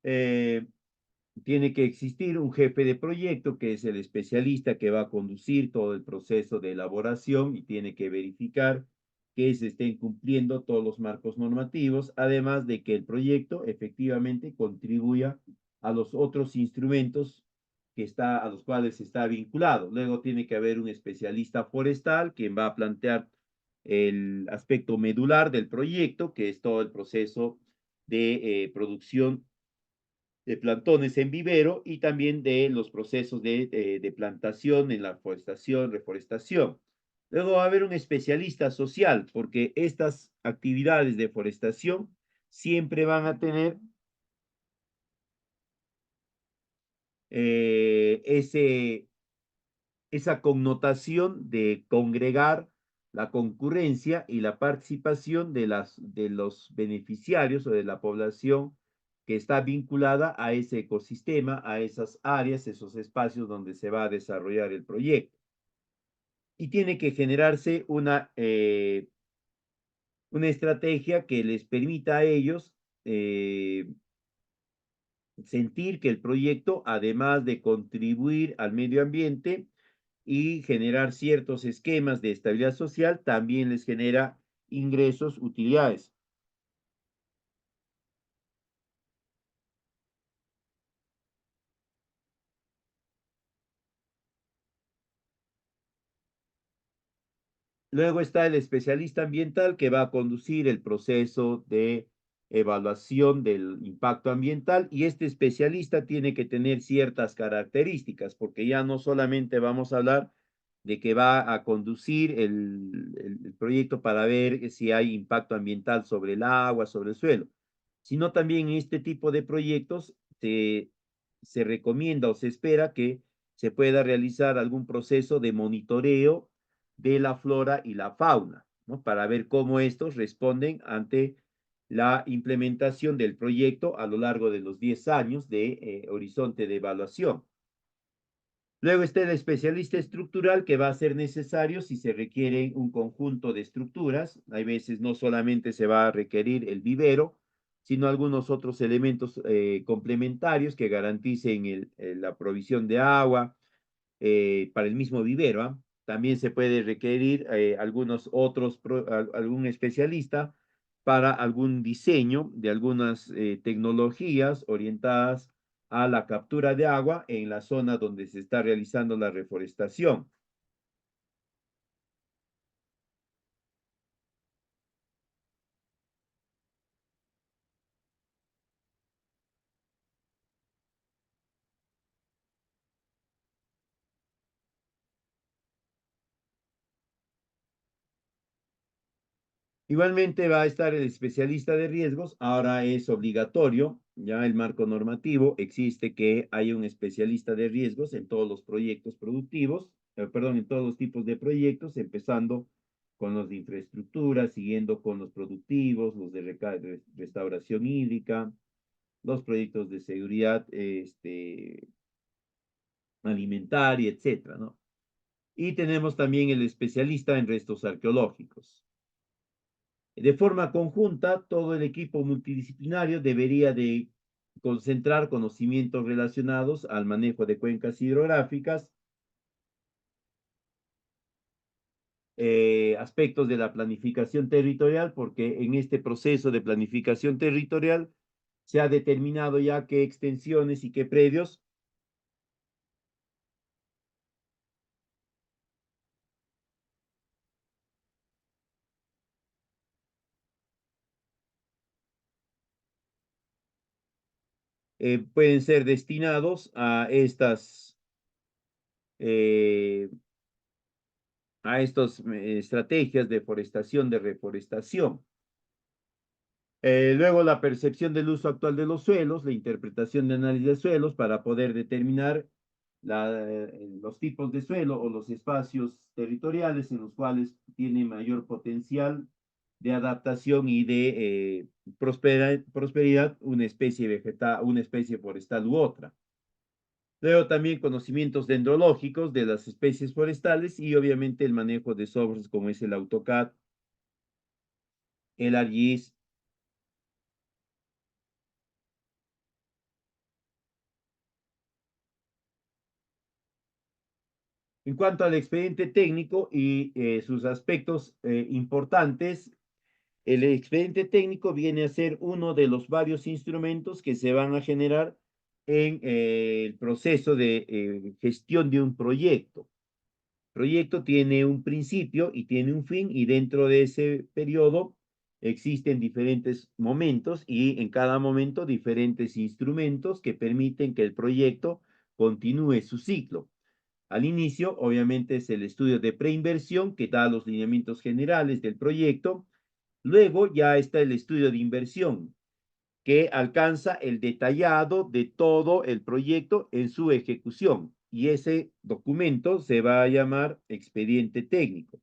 eh, Tiene que existir un jefe de proyecto que es el especialista que va a conducir todo el proceso de elaboración y tiene que verificar que se estén cumpliendo todos los marcos normativos, además de que el proyecto efectivamente contribuya a los otros instrumentos a los cuales está vinculado. Luego tiene que haber un especialista forestal quien va a plantear el aspecto medular del proyecto, que es todo el proceso de producción de plantones en vivero y también de los procesos de plantación en la forestación, reforestación. Luego va a haber un especialista social, porque estas actividades de forestación siempre van a tener ese esa connotación de congregar la concurrencia y la participación de los beneficiarios o de la población que está vinculada a ese ecosistema, a esas áreas, esos espacios donde se va a desarrollar el proyecto. Y tiene que generarse una estrategia que les permita a ellos sentir que el proyecto, además de contribuir al medio ambiente, y generar ciertos esquemas de estabilidad social, también les genera ingresos, utilidades. Luego está el especialista ambiental que va a conducir el proceso de evaluación del impacto ambiental y este especialista tiene que tener ciertas características porque ya no solamente vamos a hablar de que va a conducir el proyecto para ver si hay impacto ambiental sobre el agua, sobre el suelo, sino también en este tipo de proyectos se recomienda o se espera que se pueda realizar algún proceso de monitoreo de la flora y la fauna, ¿no? Para ver cómo estos responden ante la implementación del proyecto a lo largo de los 10 años de horizonte de evaluación. Luego está el especialista estructural que va a ser necesario si se requiere un conjunto de estructuras. Hay veces no solamente se va a requerir el vivero, sino algunos otros elementos complementarios que garanticen la provisión de agua, para el mismo vivero. ¿Ah? También se puede requerir algunos otros, algún especialista para algún diseño de algunas tecnologías orientadas a la captura de agua en la zona donde se está realizando la reforestación. Igualmente va a estar el especialista de riesgos, ahora es obligatorio, ya el marco normativo existe que hay un especialista de riesgos en todos los proyectos productivos, perdón, en todos los tipos de proyectos, empezando con los de infraestructura, siguiendo con los productivos, los de restauración hídrica, los proyectos de seguridad alimentaria, etcétera, ¿no? Y tenemos también el especialista en restos arqueológicos. De forma conjunta, todo el equipo multidisciplinario debería de concentrar conocimientos relacionados al manejo de cuencas hidrográficas, aspectos de la planificación territorial, porque en este proceso de planificación territorial se ha determinado ya qué extensiones y qué predios pueden ser destinados eh, a estas estrategias de forestación, de reforestación. Luego, la percepción del uso actual de los suelos, la interpretación de análisis de suelos para poder determinar los tipos de suelo o los espacios territoriales en los cuales tiene mayor potencial de adaptación y de prosperidad una especie vegetal, una especie forestal u otra. Luego también conocimientos dendrológicos de las especies forestales y obviamente el manejo de softwares como es el AutoCAD, el ArcGIS. En cuanto al expediente técnico y sus aspectos importantes, el expediente técnico viene a ser uno de los varios instrumentos que se van a generar en el proceso de gestión de un proyecto. El proyecto tiene un principio y tiene un fin y dentro de ese periodo existen diferentes momentos y en cada momento diferentes instrumentos que permiten que el proyecto continúe su ciclo. Al inicio, obviamente, es el estudio de preinversión que da los lineamientos generales del proyecto. Luego ya está el estudio de inversión, que alcanza el detallado de todo el proyecto en su ejecución. Y ese documento se va a llamar expediente técnico.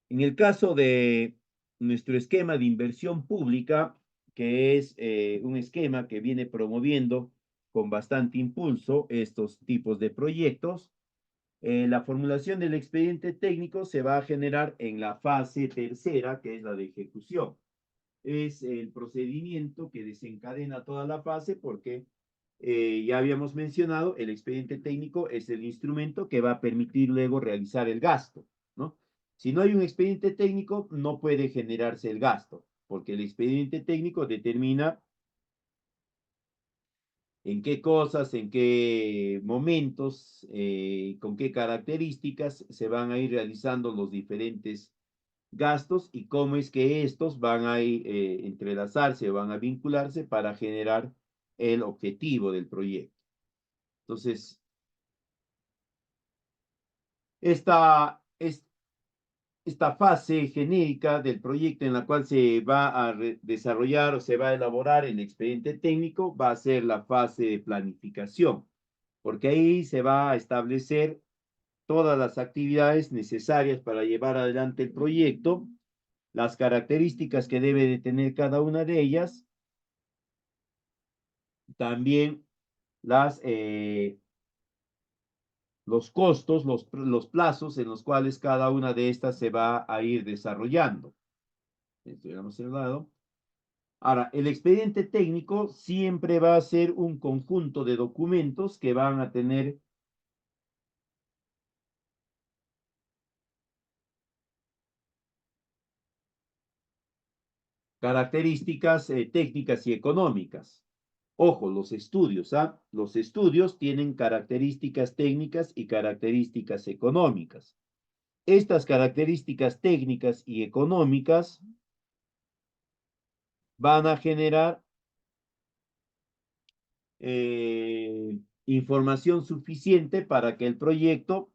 En el caso de nuestro esquema de inversión pública, que es un esquema que viene promoviendo con bastante impulso estos tipos de proyectos, la formulación del expediente técnico se va a generar en la fase tercera, que es la de ejecución. Es el procedimiento que desencadena toda la fase porque ya habíamos mencionado, el expediente técnico es el instrumento que va a permitir luego realizar el gasto, ¿no? Si no hay un expediente técnico, no puede generarse el gasto, porque el expediente técnico determina en qué cosas, en qué momentos, con qué características se van a ir realizando los diferentes gastos y cómo es que estos van a ir, entrelazarse o van a vincularse para generar el objetivo del proyecto. Entonces, esta, es, esta fase genérica del proyecto en la cual se va a desarrollar o se va a elaborar el expediente técnico va a ser la fase de planificación, porque ahí se va a establecer todas las actividades necesarias para llevar adelante el proyecto, las características que debe de tener cada una de ellas, también las, los costos, los plazos en los cuales cada una de estas se va a ir desarrollando. Esto ya hemos hablado. Ahora, el expediente técnico siempre va a ser un conjunto de documentos que van a tener características técnicas y económicas. Ojo, los estudios, ¿ah? Los estudios tienen características técnicas y características económicas. Estas características técnicas y económicas van a generar información suficiente para que el proyecto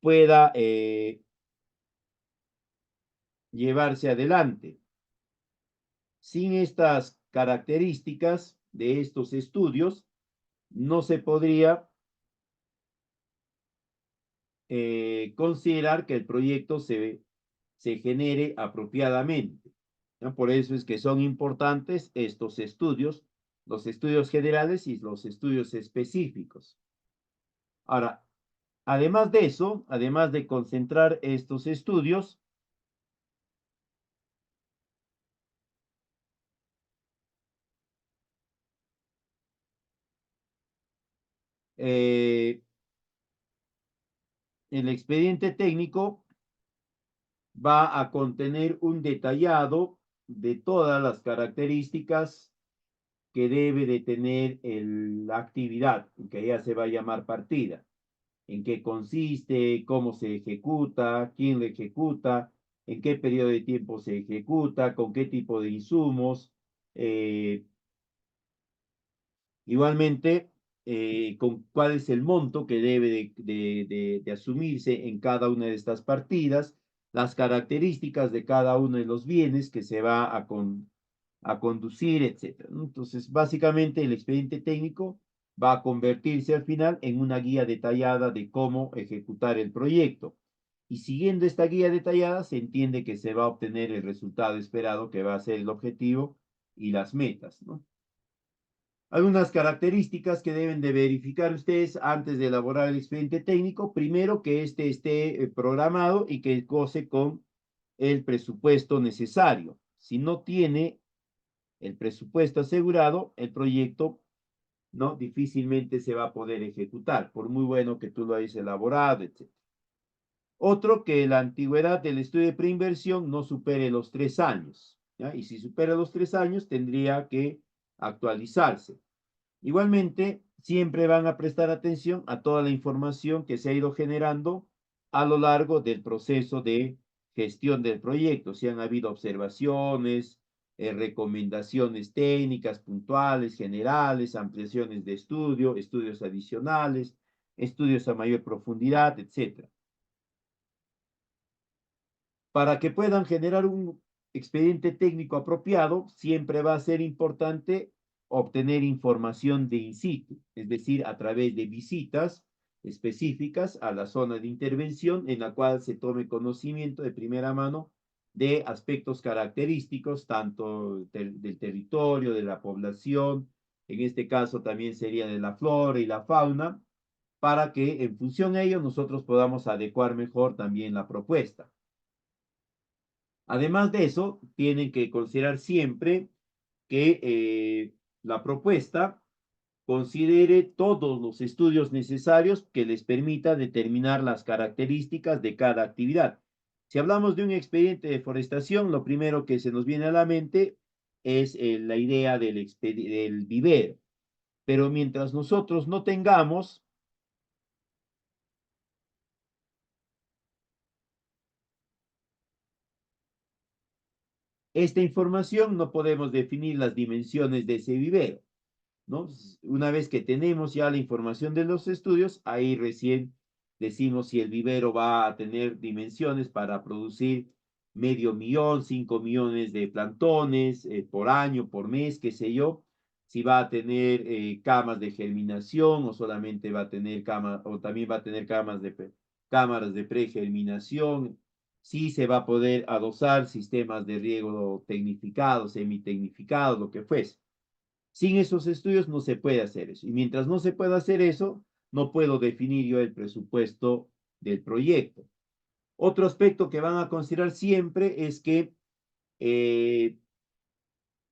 pueda llevarse adelante. Sin estas características de estos estudios, no se podría considerar que el proyecto se genere apropiadamente, ¿no? Por eso es que son importantes estos estudios, los estudios generales y los estudios específicos. Ahora, además de eso, además de concentrar estos estudios, eh, el expediente técnico va a contener un detallado de todas las características que debe de tener la actividad, que ya se va a llamar partida, en qué consiste, cómo se ejecuta, quién lo ejecuta, en qué periodo de tiempo se ejecuta, con qué tipo de insumos, eh, igualmente, con cuál es el monto que debe de asumirse en cada una de estas partidas, las características de cada uno de los bienes que se va a conducir, etcétera, ¿no? Entonces, básicamente, el expediente técnico va a convertirse al final en una guía detallada de cómo ejecutar el proyecto. Y siguiendo esta guía detallada, se entiende que se va a obtener el resultado esperado, que va a ser el objetivo y las metas, ¿no? Algunas características que deben de verificar ustedes antes de elaborar el expediente técnico. Primero, que este esté programado y que goce con el presupuesto necesario. Si no tiene el presupuesto asegurado, el proyecto no difícilmente se va a poder ejecutar, por muy bueno que tú lo hayas elaborado, etc. Otro, que la antigüedad del estudio de preinversión no supere los 3 años, ¿ya? Y si supera los 3 años, tendría que actualizarse. Igualmente, siempre van a prestar atención a toda la información que se ha ido generando a lo largo del proceso de gestión del proyecto, si han habido observaciones, recomendaciones técnicas, puntuales, generales, ampliaciones de estudio, estudios adicionales, estudios a mayor profundidad, etc. Para que puedan generar un expediente técnico apropiado, siempre va a ser importante obtener información de in situ, es decir, a través de visitas específicas a la zona de intervención en la cual se tome conocimiento de primera mano de aspectos característicos, tanto del territorio, de la población, en este caso también sería de la flora y la fauna, para que en función de ello nosotros podamos adecuar mejor también la propuesta. Además de eso, tienen que considerar siempre que la propuesta considere todos los estudios necesarios que les permita determinar las características de cada actividad. Si hablamos de un expediente de forestación, lo primero que se nos viene a la mente es la idea del vivero. Pero mientras nosotros no tengamos esta información, no podemos definir las dimensiones de ese vivero, ¿no? Una vez que tenemos ya la información de los estudios, ahí recién decimos si el vivero va a tener dimensiones para producir 500,000, 5 millones de plantones por año, por mes, qué sé yo, si va a tener camas de germinación o solamente va a tener camas, o también va a tener cámaras de pregerminación, si se va a poder adosar sistemas de riego tecnificados, semitecnificados, lo que fuese. Sin esos estudios no se puede hacer eso. Y mientras no se pueda hacer eso, no puedo definir yo el presupuesto del proyecto. Otro aspecto que van a considerar siempre es que eh,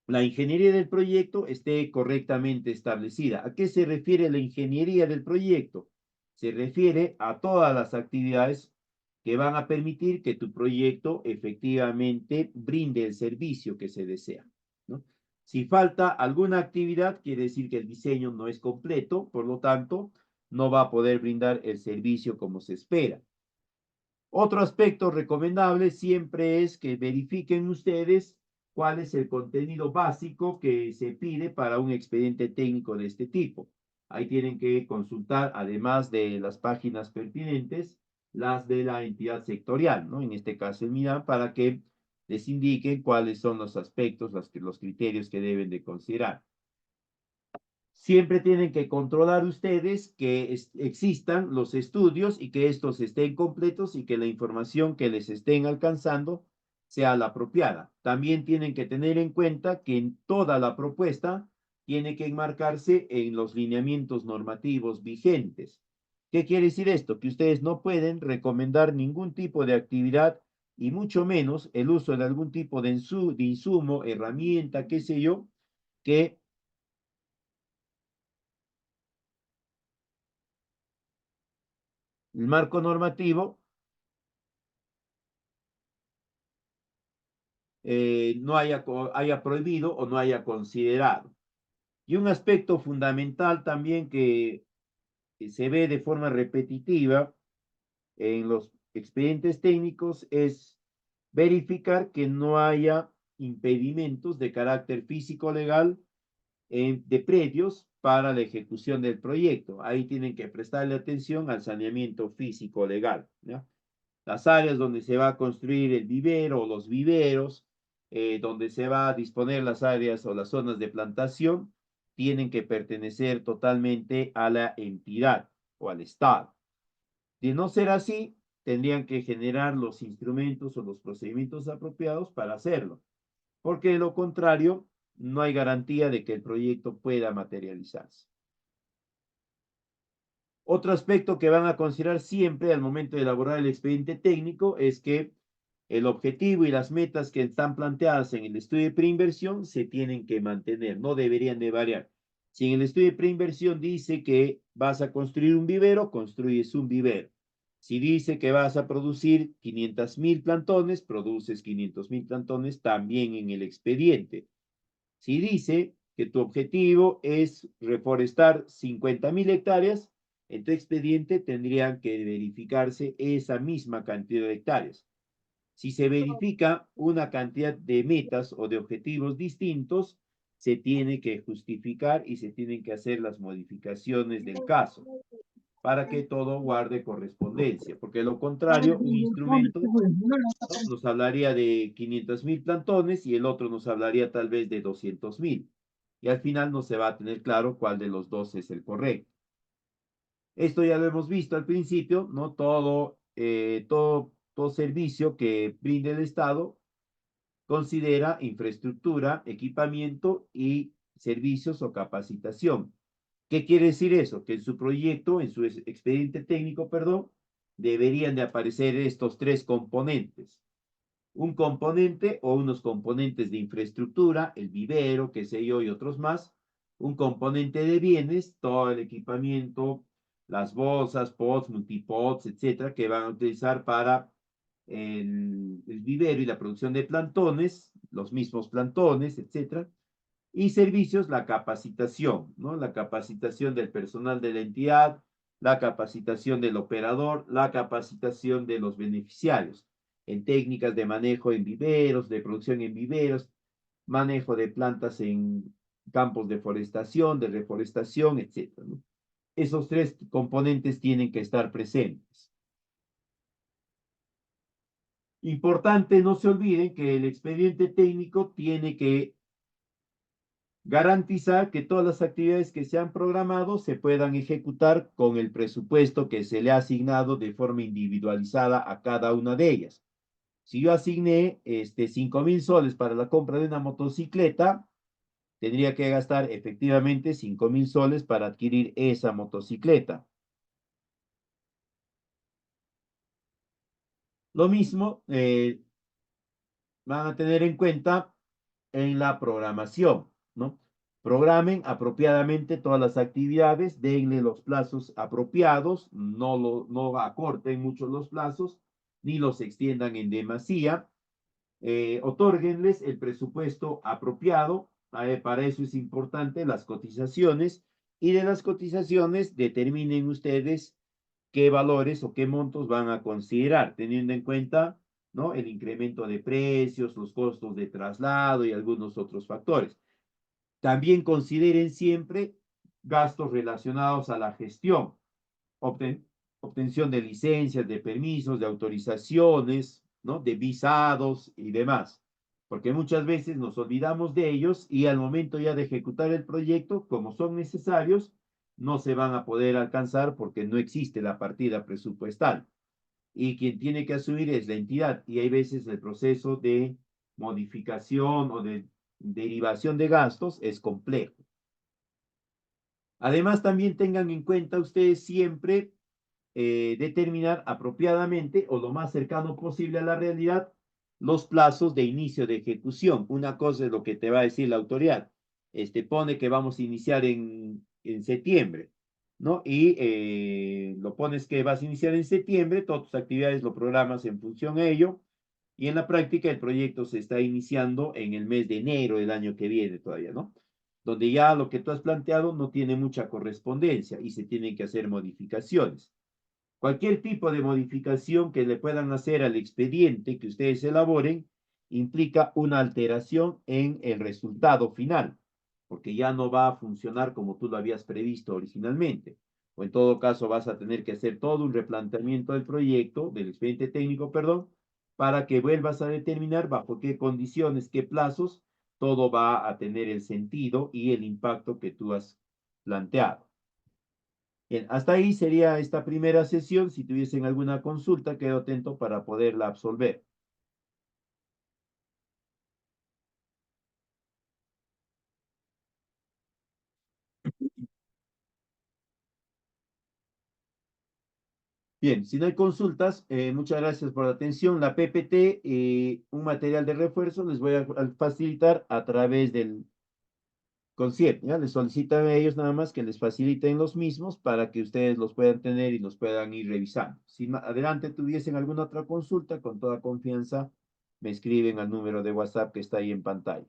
la ingeniería del proyecto esté correctamente establecida. ¿A qué se refiere la ingeniería del proyecto? Se refiere a todas las actividades que van a permitir que tu proyecto efectivamente brinde el servicio que se desea, ¿no? Si falta alguna actividad, quiere decir que el diseño no es completo, por lo tanto, no va a poder brindar el servicio como se espera. Otro aspecto recomendable siempre es que verifiquen ustedes cuál es el contenido básico que se pide para un expediente técnico de este tipo. Ahí tienen que consultar, además de las páginas pertinentes, las de la entidad sectorial, ¿no? En este caso el MIDAM, para que les indiquen cuáles son los aspectos, los criterios que deben de considerar. Siempre tienen que controlar ustedes que existan los estudios y que estos estén completos y que la información que les estén alcanzando sea la apropiada. También tienen que tener en cuenta que en toda la propuesta tiene que enmarcarse en los lineamientos normativos vigentes. ¿Qué quiere decir esto? Que ustedes no pueden recomendar ningún tipo de actividad y mucho menos el uso de algún tipo de insumo, herramienta, qué sé yo, que el marco normativo no haya prohibido o no haya considerado. Y un aspecto fundamental también que se ve de forma repetitiva en los expedientes técnicos es verificar que no haya impedimentos de carácter físico legal de predios para la ejecución del proyecto. Ahí tienen que prestarle atención al saneamiento físico legal, ¿ya? Las áreas donde se va a construir el vivero o los viveros, donde se va a disponer las áreas o las zonas de plantación, tienen que pertenecer totalmente a la entidad o al Estado. De no ser así, tendrían que generar los instrumentos o los procedimientos apropiados para hacerlo, porque de lo contrario, no hay garantía de que el proyecto pueda materializarse. Otro aspecto que van a considerar siempre al momento de elaborar el expediente técnico es que el objetivo y las metas que están planteadas en el estudio de preinversión se tienen que mantener, no deberían de variar. Si en el estudio de preinversión dice que vas a construir un vivero, construyes un vivero. Si dice que vas a producir 500,000 plantones, produces 500,000 plantones también en el expediente. Si dice que tu objetivo es reforestar 50,000 hectáreas, en tu expediente tendrían que verificarse esa misma cantidad de hectáreas. Si se verifica una cantidad de metas o de objetivos distintos, se tiene que justificar y se tienen que hacer las modificaciones del caso para que todo guarde correspondencia, porque de lo contrario, un instrumento, ¿no?, nos hablaría de 500,000 plantones y el otro nos hablaría tal vez de 200,000. Y al final no se va a tener claro cuál de los dos es el correcto. Esto ya lo hemos visto al principio, ¿no? Todo servicio que brinde el Estado considera infraestructura, equipamiento y servicios o capacitación. ¿Qué quiere decir eso? Que en su proyecto, en su expediente técnico, perdón, deberían de aparecer estos tres componentes. Un componente o unos componentes de infraestructura, el vivero, qué sé yo, y otros más. Un componente de bienes, todo el equipamiento, las bolsas, pots, multipots, etcétera, que van a utilizar para el vivero y la producción de plantones, los mismos plantones, etcétera. Y servicios, la capacitación, ¿no? La capacitación del personal de la entidad, la capacitación del operador, la capacitación de los beneficiarios en técnicas de manejo en viveros, de producción en viveros, manejo de plantas en campos de forestación, de reforestación, etcétera, ¿no? Esos tres componentes tienen que estar presentes. Importante, no se olviden que el expediente técnico tiene que garantizar que todas las actividades que se han programado se puedan ejecutar con el presupuesto que se le ha asignado de forma individualizada a cada una de ellas. Si yo asigné 5,000 soles para la compra de una motocicleta, tendría que gastar efectivamente 5,000 soles para adquirir esa motocicleta. Lo mismo van a tener en cuenta en la programación, ¿no? Programen apropiadamente todas las actividades, denle los plazos apropiados, no acorten mucho los plazos, ni los extiendan en demasía, otórguenles el presupuesto apropiado, para eso es importante las cotizaciones, y de las cotizaciones determinen ustedes qué valores o qué montos van a considerar, teniendo en cuenta, ¿no?, el incremento de precios, los costos de traslado y algunos otros factores. También consideren siempre gastos relacionados a la gestión, obtención de licencias, de permisos, de autorizaciones, ¿no?, de visados y demás, porque muchas veces nos olvidamos de ellos y al momento ya de ejecutar el proyecto, como son necesarios, no se van a poder alcanzar porque no existe la partida presupuestal. Y quien tiene que asumir es la entidad y hay veces el proceso de modificación o de derivación de gastos es complejo. Además, también tengan en cuenta ustedes siempre determinar apropiadamente o lo más cercano posible a la realidad los plazos de inicio de ejecución. Una cosa es lo que te va a decir la autoridad. Pone que vamos a iniciar en septiembre. ¿no? Y lo pones que vas a iniciar en septiembre, todas tus actividades lo programas en función a ello, y en la práctica el proyecto se está iniciando en el mes de enero del año que viene todavía, ¿no? Donde ya lo que tú has planteado no tiene mucha correspondencia y se tienen que hacer modificaciones. Cualquier tipo de modificación que le puedan hacer al expediente que ustedes elaboren implica una alteración en el resultado final, porque ya no va a funcionar como tú lo habías previsto originalmente. O en todo caso vas a tener que hacer todo un replanteamiento del proyecto, del expediente técnico, perdón, para que vuelvas a determinar bajo qué condiciones, qué plazos, todo va a tener el sentido y el impacto que tú has planteado. Bien, hasta ahí sería esta primera sesión. Si tuviesen alguna consulta, quedo atento para poderla absolver. Bien, si no hay consultas, muchas gracias por la atención. La PPT, un material de refuerzo, les voy a facilitar a través del concierto. ¿Ya? Les solicitan a ellos nada más que les faciliten los mismos para que ustedes los puedan tener y los puedan ir revisando. Si adelante tuviesen alguna otra consulta, con toda confianza, me escriben al número de WhatsApp que está ahí en pantalla.